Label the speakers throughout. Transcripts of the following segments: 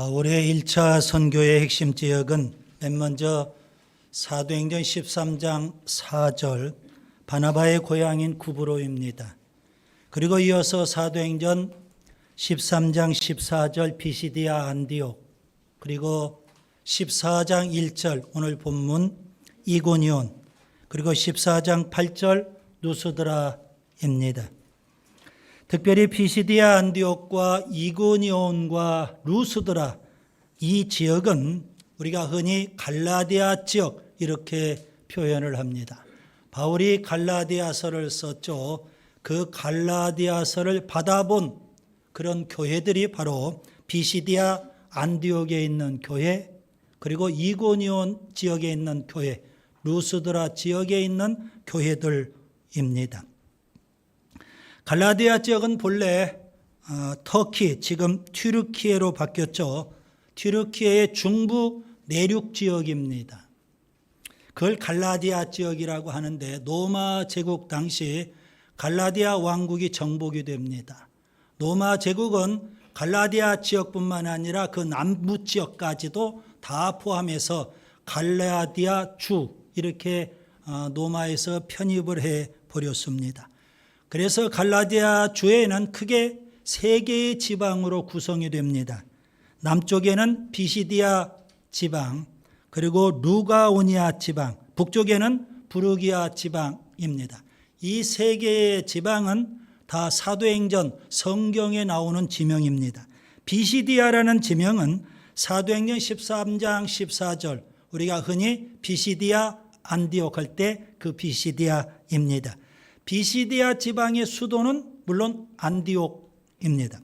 Speaker 1: 바울의 1차 선교의 핵심 지역은 맨 먼저 사도행전 13장 4절 바나바의 고향인 구브로입니다. 그리고 이어서 사도행전 13장 14절 비시디아 안디옥, 그리고 14장 1절 오늘 본문 이고니온, 그리고 14장 8절 루스드라입니다. 특별히 피시디아 안디옥과 이고니온과 루스드라 이 지역은 우리가 흔히 갈라디아 지역 이렇게 표현을 합니다. 바울이 갈라디아서를 썼죠. 그 갈라디아서를 받아본 그런 교회들이 바로 피시디아 안디옥에 있는 교회, 그리고 이고니온 지역에 있는 교회, 루스드라 지역에 있는 교회들입니다. 갈라디아 지역은 본래 터키, 지금 튀르키예로 바뀌었죠. 튀르키예의 중부 내륙 지역입니다. 그걸 갈라디아 지역이라고 하는데 로마 제국 당시 갈라디아 왕국이 정복이 됩니다. 로마 제국은 갈라디아 지역뿐만 아니라 그 남부 지역까지도 다 포함해서 갈라디아 주 이렇게 로마에서 편입을 해버렸습니다. 그래서 갈라디아 주에는 크게 세 개의 지방으로 구성이 됩니다. 남쪽에는 비시디아 지방, 그리고 루가오니아 지방, 북쪽에는 부르기아 지방입니다. 이 세 개의 지방은 다 사도행전 성경에 나오는 지명입니다. 비시디아라는 지명은 사도행전 13장 14절 우리가 흔히 비시디아 안디옥 할 때 그 비시디아입니다. 비시디아 지방의 수도는 물론 안디옥입니다.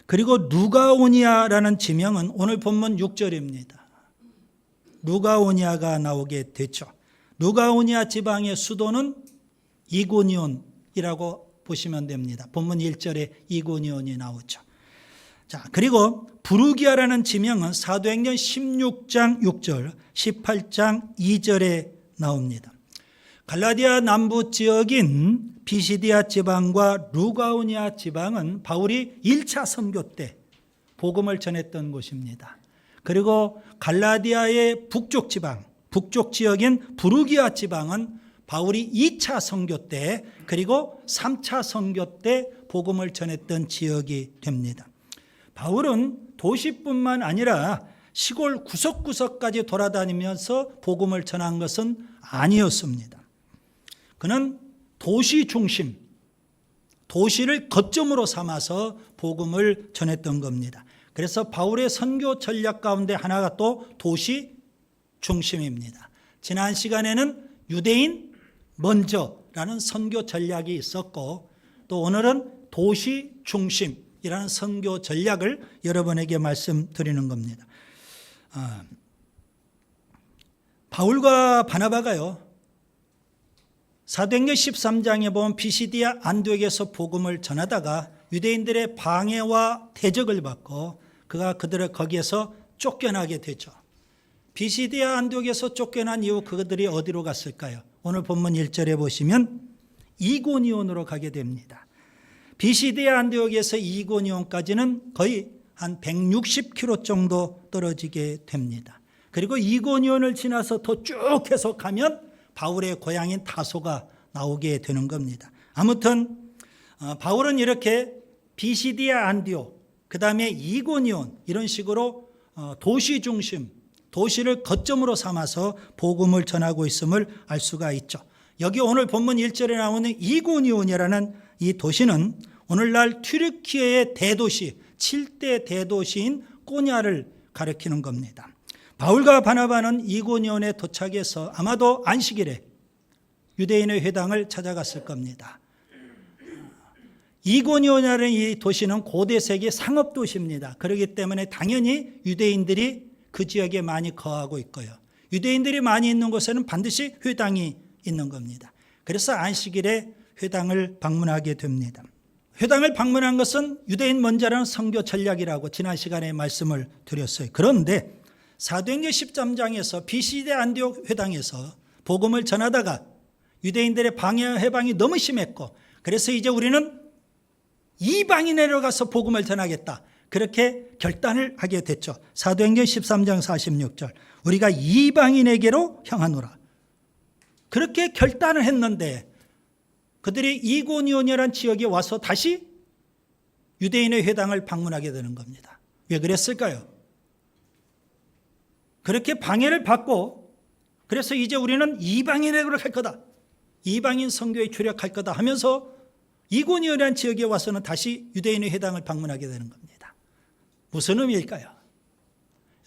Speaker 1: 그리고 루가오니아라는 지명은 오늘 본문 6절입니다. 루가오니아가 나오게 됐죠. 루가오니아 지방의 수도는 이고니온이라고 보시면 됩니다. 본문 1절에 이고니온이 나오죠. 자, 그리고 부르기아라는 지명은 사도행전 16장 6절, 18장 2절에 나옵니다. 갈라디아 남부 지역인 비시디아 지방과 루가오니아 지방은 바울이 1차 선교 때 복음을 전했던 곳입니다. 그리고 갈라디아의 북쪽 지방, 북쪽 지역인 부르기아 지방은 바울이 2차 선교 때 그리고 3차 선교 때 복음을 전했던 지역이 됩니다. 바울은 도시뿐만 아니라 시골 구석구석까지 돌아다니면서 복음을 전한 것은 아니었습니다. 그는 도시 중심, 도시를 거점으로 삼아서 복음을 전했던 겁니다. 그래서 바울의 선교 전략 가운데 하나가 또 도시 중심입니다. 지난 시간에는 유대인 먼저라는 선교 전략이 있었고, 또 오늘은 도시 중심이라는 선교 전략을 여러분에게 말씀드리는 겁니다. 바울과 바나바가요, 사도행전 13장에 보면 비시디아 안디옥에서 복음을 전하다가 유대인들의 방해와 대적을 받고 그가 그들을 거기에서 쫓겨나게 되죠. 비시디아 안디옥에서 쫓겨난 이후 그들이 어디로 갔을까요? 오늘 본문 1절에 보시면 이고니온으로 가게 됩니다. 비시디아 안디옥에서 이고니온까지는 거의 한 160km 정도 떨어지게 됩니다. 그리고 이고니온을 지나서 더 쭉 해서 가면 바울의 고향인 다소가 나오게 되는 겁니다. 아무튼 바울은 이렇게 비시디아 안디옥, 그 다음에 이고니온 이런 식으로 도시 중심, 도시를 거점으로 삼아서 복음을 전하고 있음을 알 수가 있죠. 여기 오늘 본문 1절에 나오는 이고니온이라는 이 도시는 오늘날 튀르키예의 대도시, 7대 대도시인 꼬냐를 가리키는 겁니다. 바울과 바나바는 이고니온에 도착해서 아마도 안식일에 유대인의 회당을 찾아갔을 겁니다. 이고니온이라는 이 도시는 고대 세계 상업도시입니다. 그렇기 때문에 당연히 유대인들이 그 지역에 많이 거하고 있고요. 유대인들이 많이 있는 곳에는 반드시 회당이 있는 겁니다. 그래서 안식일에 회당을 방문하게 됩니다. 회당을 방문한 것은 유대인 먼저라는 선교 전략이라고 지난 시간에 말씀을 드렸어요. 그런데 사도행전 13장에서 비시디아 안디옥 회당에서 복음을 전하다가 유대인들의 방해 해방이 너무 심했고, 그래서 이제 우리는 이방인에로 가서 복음을 전하겠다. 그렇게 결단을 하게 됐죠. 사도행전 13장 46절 우리가 이방인에게로 향하노라. 그렇게 결단을 했는데 그들이 이고니온이라는 지역에 와서 다시 유대인의 회당을 방문하게 되는 겁니다. 왜 그랬을까요? 그렇게 방해를 받고 그래서 이제 우리는 이방인에게로 갈 거다. 이방인 선교에 주력할 거다 하면서 이고니온이라는 지역에 와서는 다시 유대인의 회당을 방문하게 되는 겁니다. 무슨 의미일까요?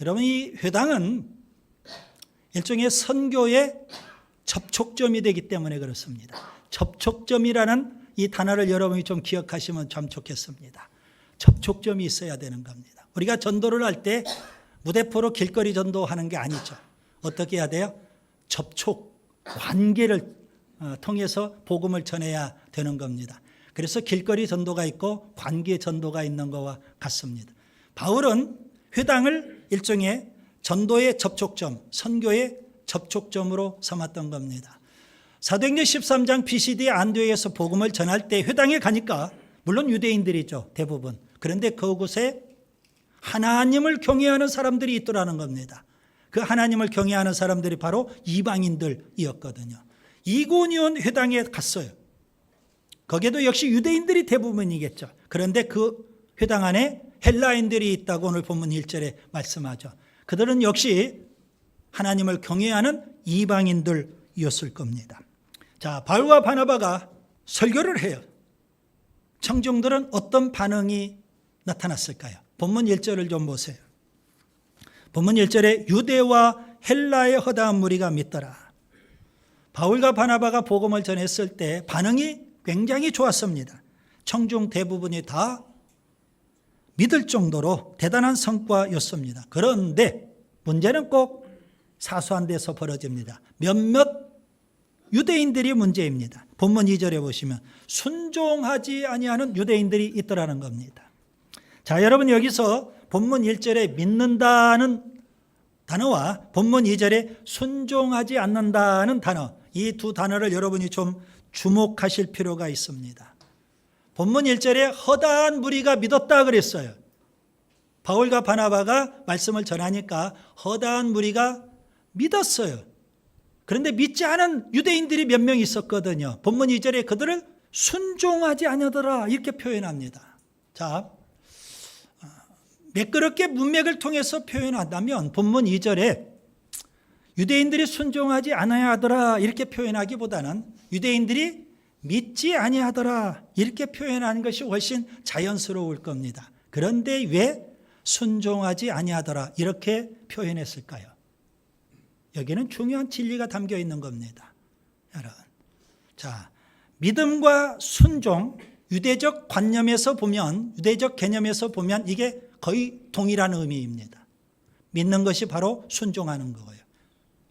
Speaker 1: 여러분 이 회당은 일종의 선교의 접촉점이 되기 때문에 그렇습니다. 접촉점이라는 이 단어를 여러분이 좀 기억하시면 참 좋겠습니다. 접촉점이 있어야 되는 겁니다. 우리가 전도를 할 때 무대포로 길거리 전도하는 게 아니죠. 어떻게 해야 돼요? 접촉, 관계를 통해서 복음을 전해야 되는 겁니다. 그래서 길거리 전도가 있고 관계 전도가 있는 것과 같습니다. 바울은 회당을 일종의 전도의 접촉점, 선교의 접촉점으로 삼았던 겁니다. 사도행전 13장 비시디의 안디옥에서 복음을 전할 때 회당에 가니까 물론 유대인들이죠, 대부분. 그런데 그곳에 하나님을 경외하는 사람들이 있더라는 겁니다. 그 하나님을 경외하는 사람들이 바로 이방인들이었거든요. 이고니온 회당에 갔어요. 거기에도 역시 유대인들이 대부분이겠죠. 그런데 그 회당 안에 헬라인들이 있다고 오늘 본문 1절에 말씀하죠. 그들은 역시 하나님을 경외하는 이방인들이었을 겁니다. 자, 바울과 바나바가 설교를 해요. 청중들은 어떤 반응이 나타났을까요? 본문 1절을 좀 보세요. 본문 1절에 유대와 헬라의 허다한 무리가 믿더라. 바울과 바나바가 복음을 전했을 때 반응이 굉장히 좋았습니다. 청중 대부분이 다 믿을 정도로 대단한 성과였습니다. 그런데 문제는 꼭 사소한 데서 벌어집니다. 몇몇 유대인들이 문제입니다. 본문 2절에 보시면 순종하지 아니하는 유대인들이 있더라는 겁니다. 자, 여러분 여기서 본문 1절에 믿는다는 단어와 본문 2절에 순종하지 않는다는 단어, 이 두 단어를 여러분이 좀 주목하실 필요가 있습니다. 본문 1절에 허다한 무리가 믿었다 그랬어요. 바울과 바나바가 말씀을 전하니까 허다한 무리가 믿었어요. 그런데 믿지 않은 유대인들이 몇 명 있었거든요. 본문 2절에 그들을 순종하지 아니하더라 이렇게 표현합니다. 자, 매끄럽게 문맥을 통해서 표현한다면 본문 2절에 유대인들이 순종하지 않아야 하더라 이렇게 표현하기보다는 유대인들이 믿지 아니하더라 이렇게 표현하는 것이 훨씬 자연스러울 겁니다. 그런데 왜 순종하지 아니하더라 이렇게 표현했을까요? 여기는 중요한 진리가 담겨 있는 겁니다. 여러분, 자, 믿음과 순종, 유대적 관념에서 보면, 유대적 개념에서 보면 이게 거의 동일한 의미입니다. 믿는 것이 바로 순종하는 거예요.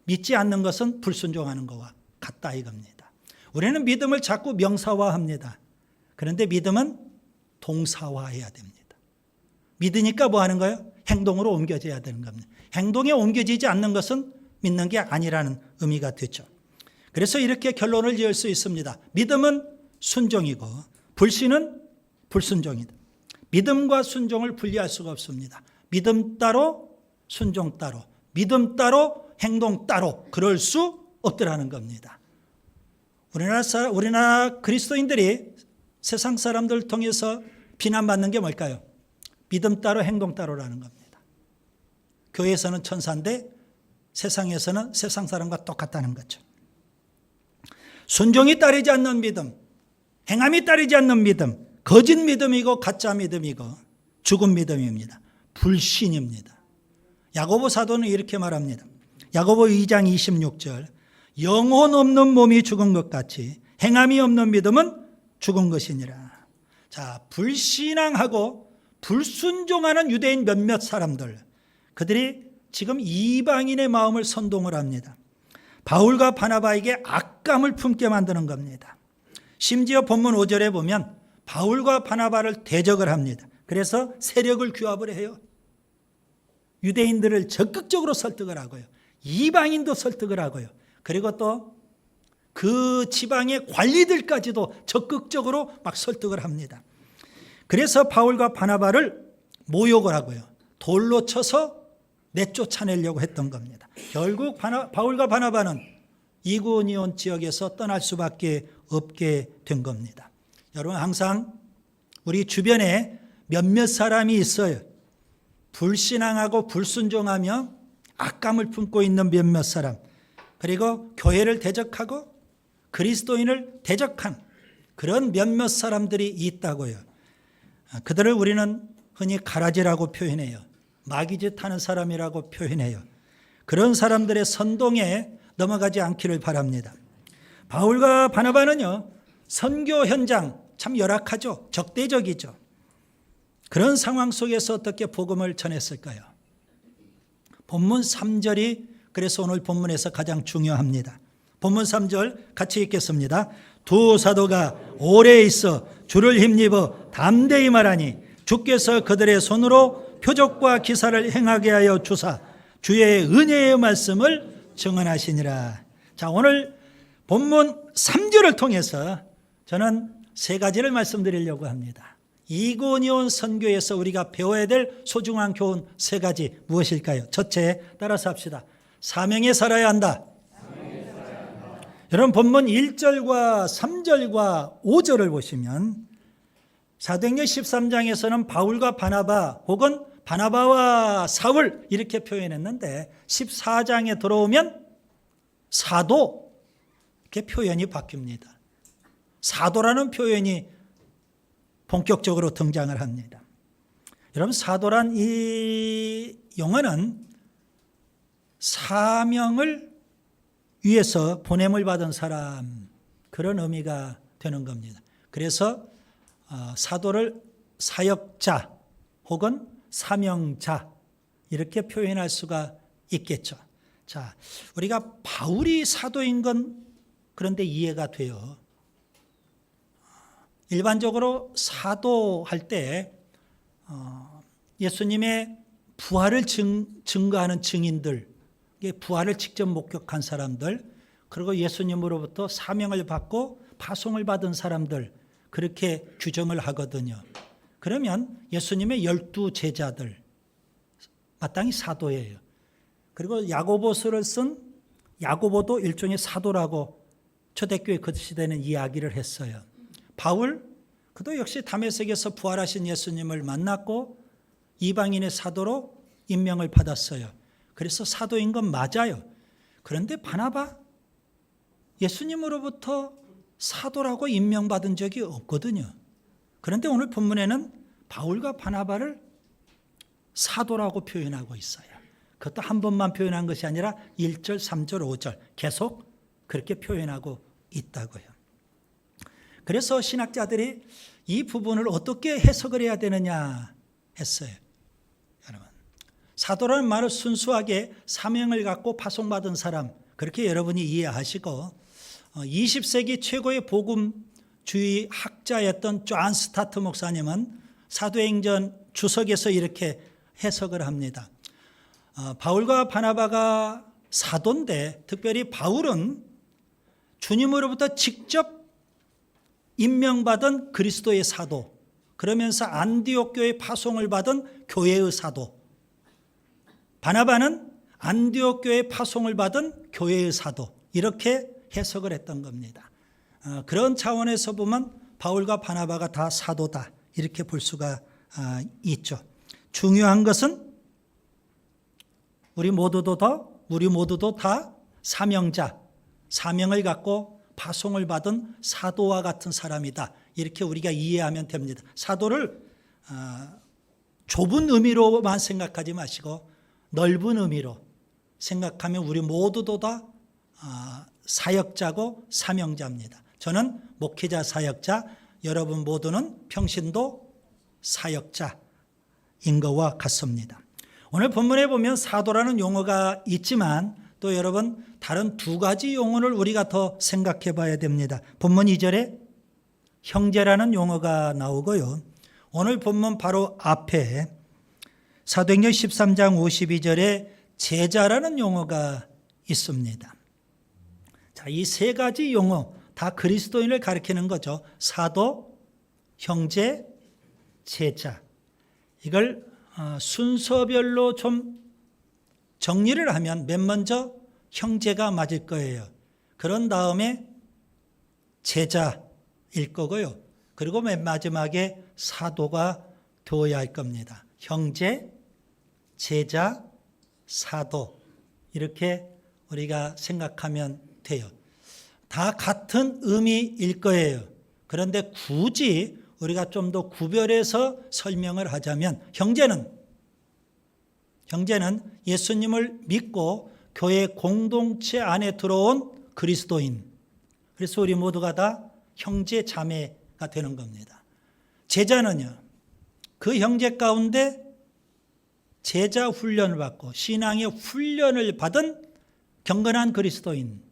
Speaker 1: 믿지 않는 것은 불순종하는 것과 같다 이겁니다. 우리는 믿음을 자꾸 명사화합니다. 그런데 믿음은 동사화해야 됩니다. 믿으니까 뭐 하는 거예요? 행동으로 옮겨져야 되는 겁니다. 행동에 옮겨지지 않는 것은 믿는 게 아니라는 의미가 되죠. 그래서 이렇게 결론을 지을 수 있습니다. 믿음은 순종이고 불신은 불순종이다. 믿음과 순종을 분리할 수가 없습니다. 믿음 따로 순종 따로, 믿음 따로 행동 따로 그럴 수 없더라는 겁니다. 우리나라 그리스도인들이 세상 사람들을 통해서 비난받는 게 뭘까요? 믿음 따로 행동 따로라는 겁니다. 교회에서는 천사인데 세상에서는 세상 사람과 똑같다는 거죠. 순종이 따르지 않는 믿음, 행함이 따르지 않는 믿음, 거짓 믿음이고 가짜 믿음이고 죽은 믿음입니다. 불신입니다. 야고보 사도는 이렇게 말합니다. 야고보 2장 26절 영혼 없는 몸이 죽은 것 같이 행함이 없는 믿음은 죽은 것이니라. 자, 불신앙하고 불순종하는 유대인 몇몇 사람들, 그들이 지금 이방인의 마음을 선동을 합니다. 바울과 바나바에게 악감을 품게 만드는 겁니다. 심지어 본문 5절에 보면 바울과 바나바를 대적을 합니다. 그래서 세력을 규합을 해요. 유대인들을 적극적으로 설득을 하고요. 이방인도 설득을 하고요. 그리고 또 그 지방의 관리들까지도 적극적으로 막 설득을 합니다. 그래서 바울과 바나바를 모욕을 하고요. 돌로 쳐서 내쫓아내려고 했던 겁니다. 결국 바울과 바나바는 이고니온 지역에서 떠날 수밖에 없게 된 겁니다. 여러분, 항상 우리 주변에 몇몇 사람이 있어요. 불신앙하고 불순종하며 악감을 품고 있는 몇몇 사람, 그리고 교회를 대적하고 그리스도인을 대적한 그런 몇몇 사람들이 있다고요. 그들을 우리는 흔히 가라지라고 표현해요. 마귀짓 하는 사람이라고 표현해요. 그런 사람들의 선동에 넘어가지 않기를 바랍니다. 바울과 바나바는요, 선교 현장 참 열악하죠. 적대적이죠. 그런 상황 속에서 어떻게 복음을 전했을까요? 본문 3절이 그래서 오늘 본문에서 가장 중요합니다. 본문 3절 같이 읽겠습니다. 두 사도가 오래 있어 주를 힘입어 담대히 말하니 주께서 그들의 손으로 표적과 기사를 행하게 하여 주사 주의 은혜의 말씀을 증언하시니라. 자, 오늘 본문 3절을 통해서 저는 세 가지를 말씀드리려고 합니다. 이고니온 선교에서 우리가 배워야 될 소중한 교훈 세 가지 무엇일까요? 첫째, 따라서 합시다. 사명에 살아야 한다. 여러분, 본문 1절과 3절과 5절을 보시면 사도행전 13장에서는 바울과 바나바 혹은 바나바와 사울 이렇게 표현했는데 14장에 들어오면 사도 이렇게 표현이 바뀝니다. 사도라는 표현이 본격적으로 등장을 합니다. 여러분, 사도란 이 용어는 사명을 위해서 보냄을 받은 사람, 그런 의미가 되는 겁니다. 그래서 사도를 사역자 혹은 사명자 이렇게 표현할 수가 있겠죠. 자, 우리가 바울이 사도인 건 그런데 이해가 돼요. 일반적으로 사도할 때 예수님의 부활을 증거하는 증인들, 부활을 직접 목격한 사람들, 그리고 예수님으로부터 사명을 받고 파송을 받은 사람들, 그렇게 규정을 하거든요. 그러면 예수님의 12 제자들 마땅히 사도예요. 그리고 야고보서를 쓴 야고보도 일종의 사도라고 초대교회 그 시대는 이야기를 했어요. 바울, 그도 역시 다메섹에서 부활하신 예수님을 만났고 이방인의 사도로 임명을 받았어요. 그래서 사도인 건 맞아요. 그런데 바나바, 예수님으로부터 사도라고 임명받은 적이 없거든요. 그런데 오늘 본문에는 바울과 바나바를 사도라고 표현하고 있어요. 그것도 한 번만 표현한 것이 아니라 1절, 3절, 5절 계속 그렇게 표현하고 있다고요. 그래서 신학자들이 이 부분을 어떻게 해석을 해야 되느냐 했어요. 여러분, 사도라는 말을 순수하게 사명을 갖고 파송받은 사람, 그렇게 여러분이 이해하시고 20세기 최고의 복음주의 학자였던 존 스타트 목사님은 사도행전 주석에서 이렇게 해석을 합니다. 바울과 바나바가 사도인데, 특별히 바울은 주님으로부터 직접 임명받은 그리스도의 사도, 그러면서 안디옥 교회 파송을 받은 교회의 사도, 바나바는 안디옥 교회 파송을 받은 교회의 사도, 이렇게 해석을 했던 겁니다. 그런 차원에서 보면 바울과 바나바가 다 사도다, 이렇게 볼 수가 있죠. 중요한 것은 우리 모두도 다 사명자, 사명을 갖고 파송을 받은 사도와 같은 사람이다, 이렇게 우리가 이해하면 됩니다. 사도를 좁은 의미로만 생각하지 마시고 넓은 의미로 생각하면 우리 모두도 다 사역자고 사명자입니다. 저는 목회자, 사역자, 여러분 모두는 평신도 사역자인 것과 같습니다. 오늘 본문에 보면 사도라는 용어가 있지만 또 여러분 다른 두 가지 용어를 우리가 더 생각해 봐야 됩니다. 본문 2절에 형제라는 용어가 나오고요. 오늘 본문 바로 앞에 사도행전 13장 52절에 제자라는 용어가 있습니다. 자, 이 세 가지 용어 다 그리스도인을 가리키는 거죠. 사도, 형제, 제자. 이걸 순서별로 좀 정리를 하면 맨 먼저 형제가 맞을 거예요. 그런 다음에 제자일 거고요. 그리고 맨 마지막에 사도가 되어야 할 겁니다. 형제, 제자, 사도 이렇게 우리가 생각하면 돼요. 다 같은 의미일 거예요. 그런데 굳이 우리가 좀 더 구별해서 설명을 하자면 형제는 예수님을 믿고 교회 공동체 안에 들어온 그리스도인. 그래서 우리 모두가 다 형제 자매가 되는 겁니다. 제자는요, 그 형제 가운데 제자 훈련을 받고 신앙의 훈련을 받은 경건한 그리스도인,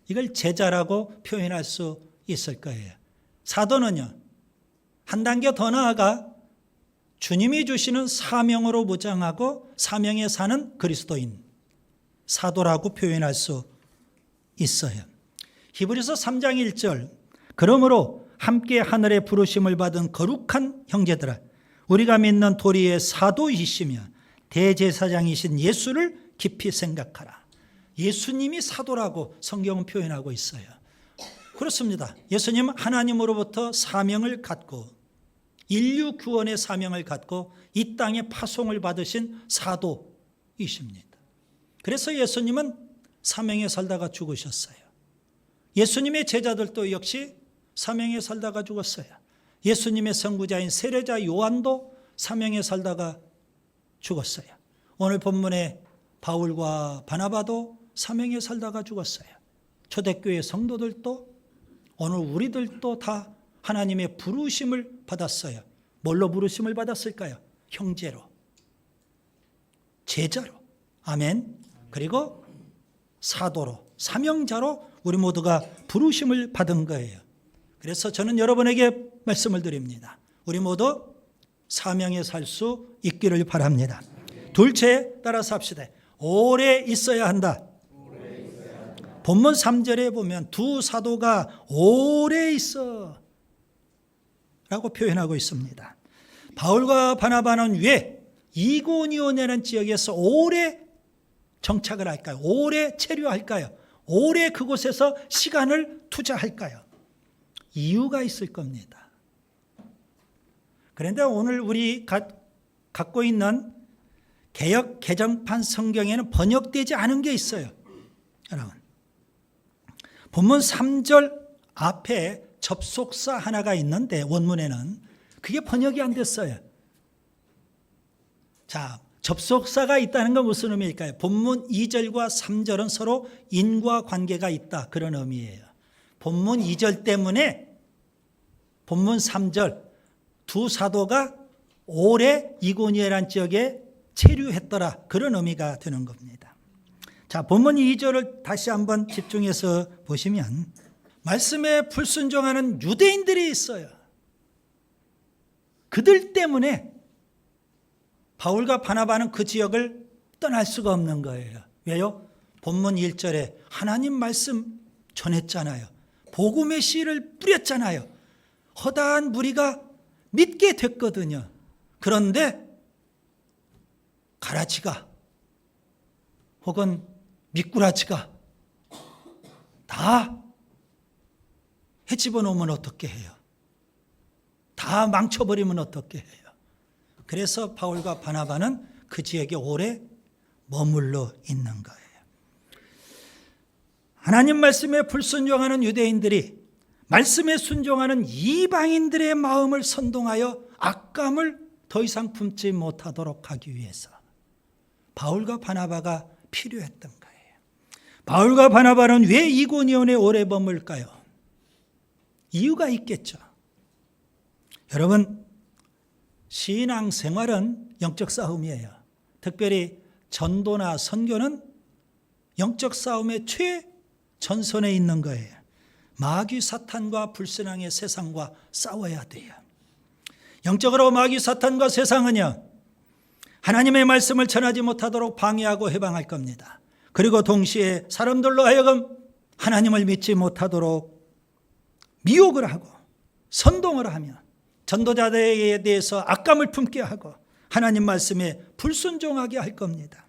Speaker 1: 이걸 제자라고 표현할 수 있을 거예요. 사도는요, 한 단계 더 나아가 주님이 주시는 사명으로 무장하고 사명에 사는 그리스도인, 사도라고 표현할 수 있어요. 히브리서 3장 1절, 그러므로 함께 하늘의 부르심을 받은 거룩한 형제들아, 우리가 믿는 도리의 사도이시며 대제사장이신 예수를 깊이 생각하라. 예수님이 사도라고 성경은 표현하고 있어요. 그렇습니다. 예수님은 하나님으로부터 사명을 갖고 인류 구원의 사명을 갖고 이 땅에 파송을 받으신 사도이십니다. 그래서 예수님은 사명에 살다가 죽으셨어요. 예수님의 제자들도 역시 사명에 살다가 죽었어요. 예수님의 선구자인 세례자 요한도 사명에 살다가 죽었어요. 오늘 본문에 바울과 바나바도 사명에 살다가 죽었어요. 초대교회 성도들도 오늘 우리들도 다 하나님의 부르심을 받았어요. 뭘로 부르심을 받았을까요? 형제로, 제자로, 아멘. 그리고 사도로, 사명자로 우리 모두가 부르심을 받은 거예요. 그래서 저는 여러분에게 말씀을 드립니다. 우리 모두 사명에 살 수 있기를 바랍니다. 둘째, 따라서 합시다. 오래 있어야 한다. 본문 3절에 보면 두 사도가 오래 있어 라고 표현하고 있습니다. 바울과 바나바는 왜 이고니온이라는 지역에서 오래 정착을 할까요? 오래 체류할까요? 오래 그곳에서 시간을 투자할까요? 이유가 있을 겁니다. 그런데 오늘 우리 갖고 있는 개역 개정판 성경에는 번역되지 않은 게 있어요. 여러분, 본문 3절 앞에 접속사 하나가 있는데 원문에는 그게 번역이 안 됐어요. 자, 접속사가 있다는 건 무슨 의미일까요? 본문 2절과 3절은 서로 인과관계가 있다, 그런 의미예요. 본문 2절 때문에 본문 3절 두 사도가 오래 이고니오라는 지역에 체류했더라, 그런 의미가 되는 겁니다. 자, 본문 2절을 다시 한번 집중해서 보시면 말씀에 불순종하는 유대인들이 있어요. 그들 때문에 바울과 바나바는 그 지역을 떠날 수가 없는 거예요. 왜요? 본문 1절에 하나님 말씀 전했잖아요. 복음의 씨를 뿌렸잖아요. 허다한 무리가 믿게 됐거든요. 그런데 가라지가 혹은 미꾸라지가 다 해집어 놓으면 어떻게 해요? 다 망쳐버리면 어떻게 해요? 그래서 바울과 바나바는 그 지역에 오래 머물러 있는 거예요. 하나님 말씀에 불순종하는 유대인들이 말씀에 순종하는 이방인들의 마음을 선동하여 악감을 더 이상 품지 못하도록 하기 위해서 바울과 바나바가 필요했던 거예요. 바울과 바나바는 왜 이고니온에 오래 머물까요? 이유가 있겠죠. 여러분, 신앙생활은 영적 싸움이에요. 특별히 전도나 선교는 영적 싸움의 최전선에 있는 거예요. 마귀 사탄과 불신앙의 세상과 싸워야 돼요. 영적으로 마귀 사탄과 세상은요, 하나님의 말씀을 전하지 못하도록 방해하고 해방할 겁니다. 그리고 동시에 사람들로 하여금 하나님을 믿지 못하도록 미혹을 하고 선동을 하며 전도자들에 대해서 악감을 품게 하고 하나님 말씀에 불순종하게 할 겁니다.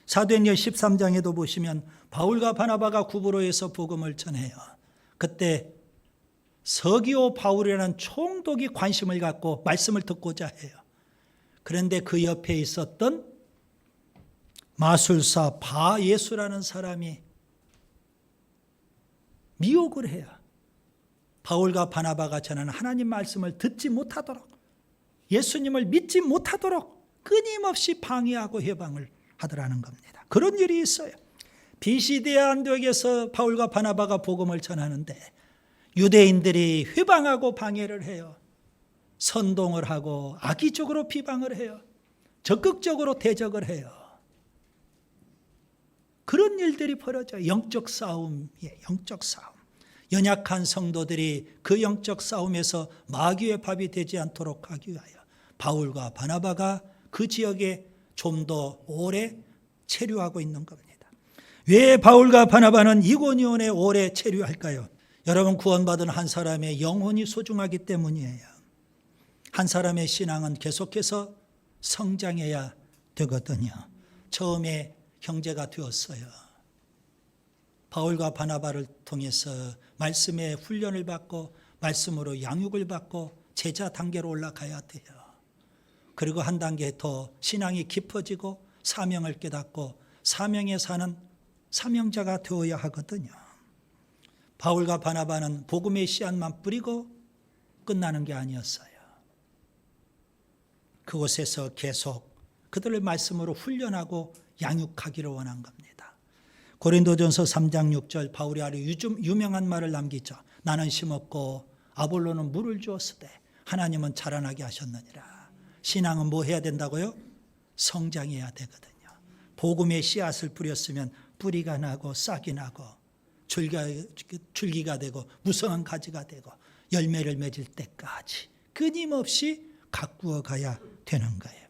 Speaker 1: 사도행전 13장에도 보시면 바울과 바나바가 구브로에서 복음을 전해요. 그때 서기오 바울이라는 총독이 관심을 갖고 말씀을 듣고자 해요. 그런데 그 옆에 있었던 마술사 바예수라는 사람이 미혹을 해요. 바울과 바나바가 전하는 하나님 말씀을 듣지 못하도록, 예수님을 믿지 못하도록 끊임없이 방해하고 해방을 하더라는 겁니다. 그런 일이 있어요. 비시디아 안디옥에서 바울과 바나바가 복음을 전하는데 유대인들이 회방하고 방해를 해요. 선동을 하고 악의적으로 비방을 해요. 적극적으로 대적을 해요. 그런 일들이 벌어져요. 영적 싸움이에요. 영적 싸움. 연약한 성도들이 그 영적 싸움에서 마귀의 밥이 되지 않도록 하기 위하여 바울과 바나바가 그 지역에 좀 더 오래 체류하고 있는 겁니다. 왜 바울과 바나바는 이고니온에 오래 체류할까요? 여러분, 구원받은 한 사람의 영혼이 소중하기 때문이에요. 한 사람의 신앙은 계속해서 성장해야 되거든요. 처음에 형제가 되었어요. 바울과 바나바를 통해서 말씀의 훈련을 받고 말씀으로 양육을 받고 제자 단계로 올라가야 돼요. 그리고 한 단계 더 신앙이 깊어지고 사명을 깨닫고 사명에 사는 사명자가 되어야 하거든요. 바울과 바나바는 복음의 씨앗만 뿌리고 끝나는 게 아니었어요. 그곳에서 계속 그들을 말씀으로 훈련하고 양육하기를 원한 겁니다. 고린도전서 3장 6절 바울이 아주 유명한 말을 남기죠. 나는 심었고 아볼로는 물을 주었으되 하나님은 자라나게 하셨느니라. 신앙은 뭐 해야 된다고요? 성장해야 되거든요. 복음의 씨앗을 뿌렸으면 뿌리가 나고 싹이 나고 줄기가 되고 무성한 가지가 되고 열매를 맺을 때까지 끊임없이 가꾸어 가야 되는 거예요.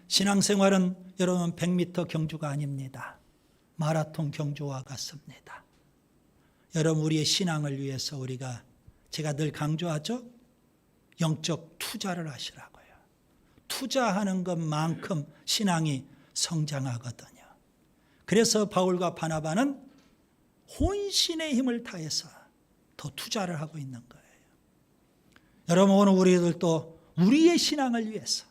Speaker 1: 신앙생활은 여러분 100m 경주가 아닙니다. 마라톤 경주와 같습니다. 여러분, 우리의 신앙을 위해서 제가 늘 강조하죠. 영적 투자를 하시라고요. 투자하는 것만큼 신앙이 성장하거든요. 그래서 바울과 바나바는 혼신의 힘을 다해서 더 투자를 하고 있는 거예요. 여러분, 오늘 우리들도 우리의 신앙을 위해서,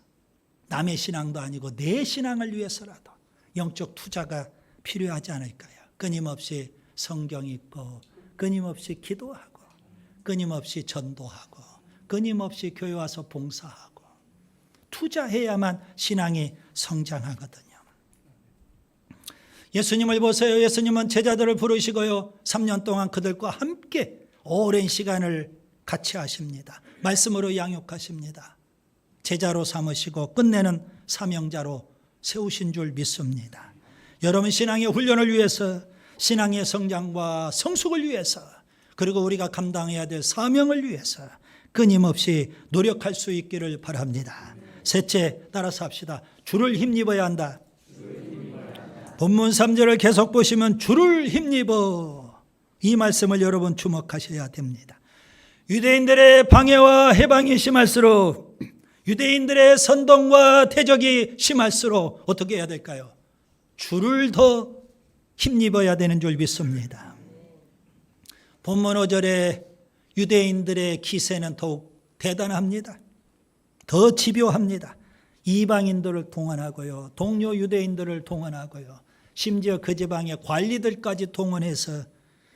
Speaker 1: 남의 신앙도 아니고 내 신앙을 위해서라도 영적 투자가 필요하지 않을까요? 끊임없이 성경 읽고 끊임없이 기도하고 끊임없이 전도하고 끊임없이 교회 와서 봉사하고 투자해야만 신앙이 성장하거든요. 예수님을 보세요. 예수님은 제자들을 부르시고요, 3년 동안 그들과 함께 오랜 시간을 같이 하십니다. 말씀으로 양육하십니다. 제자로 삼으시고 끝내는 사명자로 세우신 줄 믿습니다. 여러분, 신앙의 훈련을 위해서, 신앙의 성장과 성숙을 위해서, 그리고 우리가 감당해야 될 사명을 위해서 끊임없이 노력할 수 있기를 바랍니다. 셋째, 따라서 합시다. 주를 힘입어야 한다. 본문 3절을 계속 보시면 주를 힘입어, 이 말씀을 여러분 주목하셔야 됩니다. 유대인들의 방해와 해방이 심할수록, 유대인들의 선동과 대적이 심할수록 어떻게 해야 될까요? 주를 더 힘입어야 되는 줄 믿습니다. 본문 5절에 유대인들의 기세는 더욱 대단합니다. 더 집요합니다. 이방인들을 동원하고요, 동료 유대인들을 동원하고요, 심지어 그 지방의 관리들까지 동원해서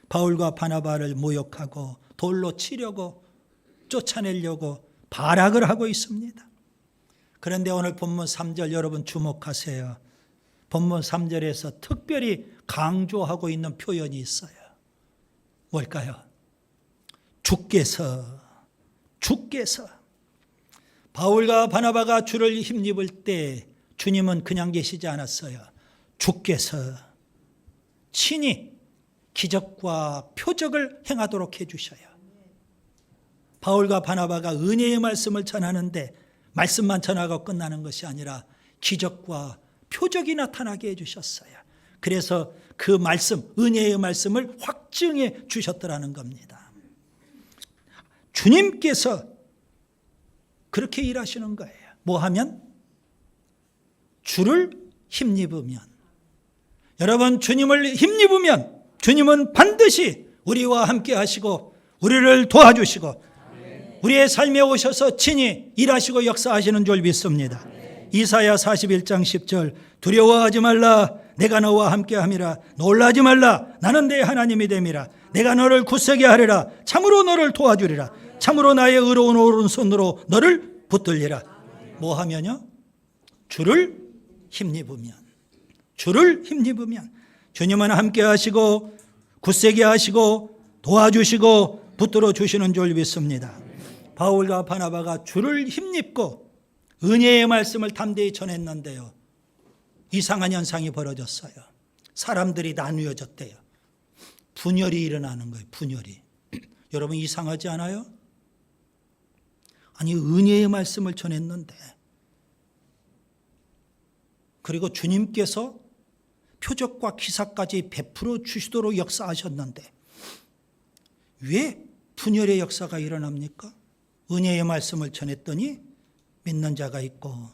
Speaker 1: 바울과 바나바를 모욕하고 돌로 치려고 쫓아내려고 발악을 하고 있습니다. 그런데 오늘 본문 3절 여러분 주목하세요. 본문 3절에서 특별히 강조하고 있는 표현이 있어요. 뭘까요? 주께서 바울과 바나바가 주를 힘입을 때 주님은 그냥 계시지 않았어요. 주께서 친히 기적과 표적을 행하도록 해주셔요. 바울과 바나바가 은혜의 말씀을 전하는데 말씀만 전하고 끝나는 것이 아니라 기적과 표적이 나타나게 해주셨어요. 그래서 그 말씀, 은혜의 말씀을 확증해 주셨더라는 겁니다. 주님께서 그렇게 일하시는 거예요. 뭐 하면? 주를 힘입으면, 여러분 주님을 힘입으면 주님은 반드시 우리와 함께 하시고 우리를 도와주시고 우리의 삶에 오셔서 친히 일하시고 역사하시는 줄 믿습니다. 이사야 41장 10절 두려워하지 말라 내가 너와 함께함이라 놀라지 말라 나는 내 하나님이 됨이라 내가 너를 굳세게 하리라 참으로 너를 도와주리라 참으로 나의 의로운 오른손으로 너를 붙들리라. 뭐 하면요? 주를 힘입으면, 주를 힘입으면 주님은 함께 하시고 굳세게 하시고 도와주시고 붙들어 주시는 줄 믿습니다. 바울과 바나바가 주를 힘입고 은혜의 말씀을 담대히 전했는데요, 이상한 현상이 벌어졌어요. 사람들이 나누어졌대요. 분열이 일어나는 거예요. 분열이. 여러분 이상하지 않아요? 아니 은혜의 말씀을 전했는데, 그리고 주님께서 표적과 기사까지 베풀어 주시도록 역사하셨는데 왜 분열의 역사가 일어납니까? 은혜의 말씀을 전했더니 믿는 자가 있고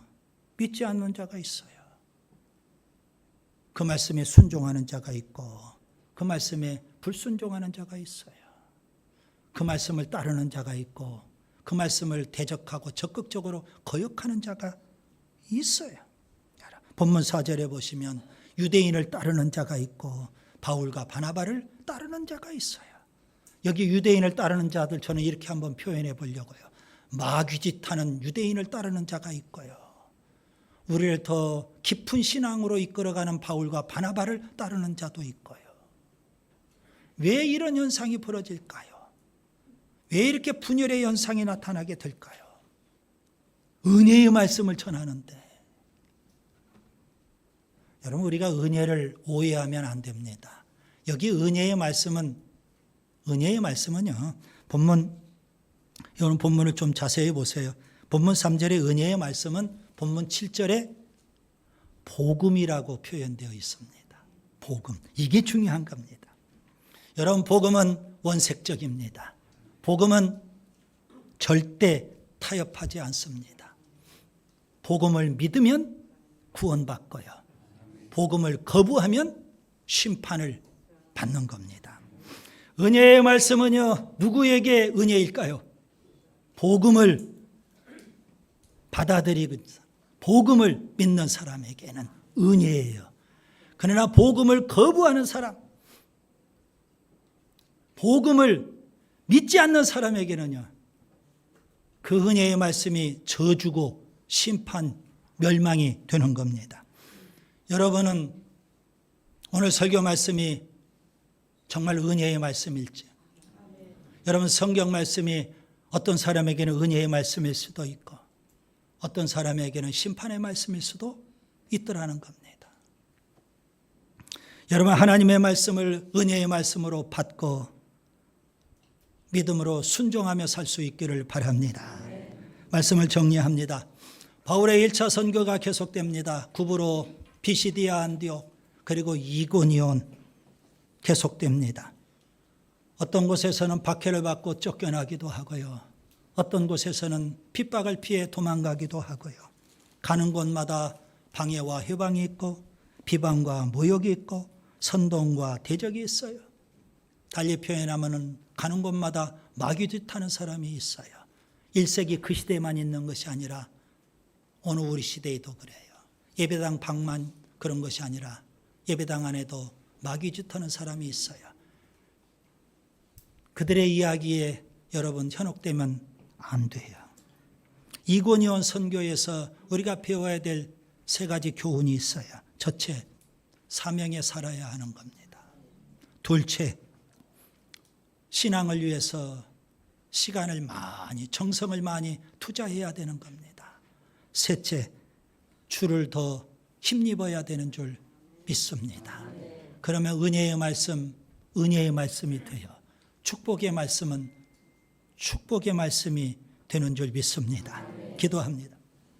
Speaker 1: 믿지 않는 자가 있어요. 그 말씀에 순종하는 자가 있고 그 말씀에 불순종하는 자가 있어요. 그 말씀을 따르는 자가 있고 그 말씀을 대적하고 적극적으로 거역하는 자가 있어요. 본문 4절에 보시면 유대인을 따르는 자가 있고 바울과 바나바를 따르는 자가 있어요. 여기 유대인을 따르는 자들 저는 이렇게 한번 표현해 보려고요. 마귀짓하는 유대인을 따르는 자가 있고요. 우리를 더 깊은 신앙으로 이끌어가는 바울과 바나바를 따르는 자도 있고요. 왜 이런 현상이 벌어질까요? 왜 이렇게 분열의 현상이 나타나게 될까요? 은혜의 말씀을 전하는데, 여러분 우리가 은혜를 오해하면 안 됩니다. 여기 은혜의 말씀은요, 여러분 본문을 좀 자세히 보세요. 본문 3절의 은혜의 말씀은 본문 7절에 복음이라고 표현되어 있습니다. 복음. 이게 중요한 겁니다. 여러분 복음은 원색적입니다. 복음은 절대 타협하지 않습니다. 복음을 믿으면 구원받고요. 복음을 거부하면 심판을 받는 겁니다. 은혜의 말씀은요, 누구에게 은혜일까요? 복음을 받아들이고 복음을 믿는 사람에게는 은혜예요. 그러나 복음을 거부하는 사람, 복음을 믿지 않는 사람에게는요, 그 은혜의 말씀이 저주고 심판, 멸망이 되는 겁니다. 여러분은 오늘 설교 말씀이 정말 은혜의 말씀일지, 여러분 성경 말씀이 어떤 사람에게는 은혜의 말씀일 수도 있고 어떤 사람에게는 심판의 말씀일 수도 있더라는 겁니다. 여러분 하나님의 말씀을 은혜의 말씀으로 받고 믿음으로 순종하며 살 수 있기를 바랍니다. 말씀을 정리합니다. 바울의 1차 선교가 계속됩니다. 구브로, 비시디아 안디옥, 그리고 이고니온 계속됩니다. 어떤 곳에서는 박해를 받고 쫓겨나기도 하고요. 어떤 곳에서는 핍박을 피해 도망가기도 하고요. 가는 곳마다 방해와 해방이 있고 비방과 모욕이 있고 선동과 대적이 있어요. 달리 표현하면 가는 곳마다 마귀짓하는 사람이 있어요. 1세기 그 시대만 있는 것이 아니라 오늘 우리 시대에도 그래요. 예배당 밖만 그런 것이 아니라 예배당 안에도 마귀짓하는 사람이 있어요. 그들의 이야기에 여러분 현혹되면 안 돼요. 이고니온 선교에서 우리가 배워야 될 3가지 교훈이 있어요. 첫째, 사명에 살아야 하는 겁니다. 둘째, 신앙을 위해서 시간을 많이, 정성을 많이 투자해야 되는 겁니다. 셋째, 주를 더 힘입어야 되는 줄 믿습니다. 그러면 은혜의 말씀이 돼요. 축복의 말씀은 축복의 말씀이 되는 줄 믿습니다. 기도합니다.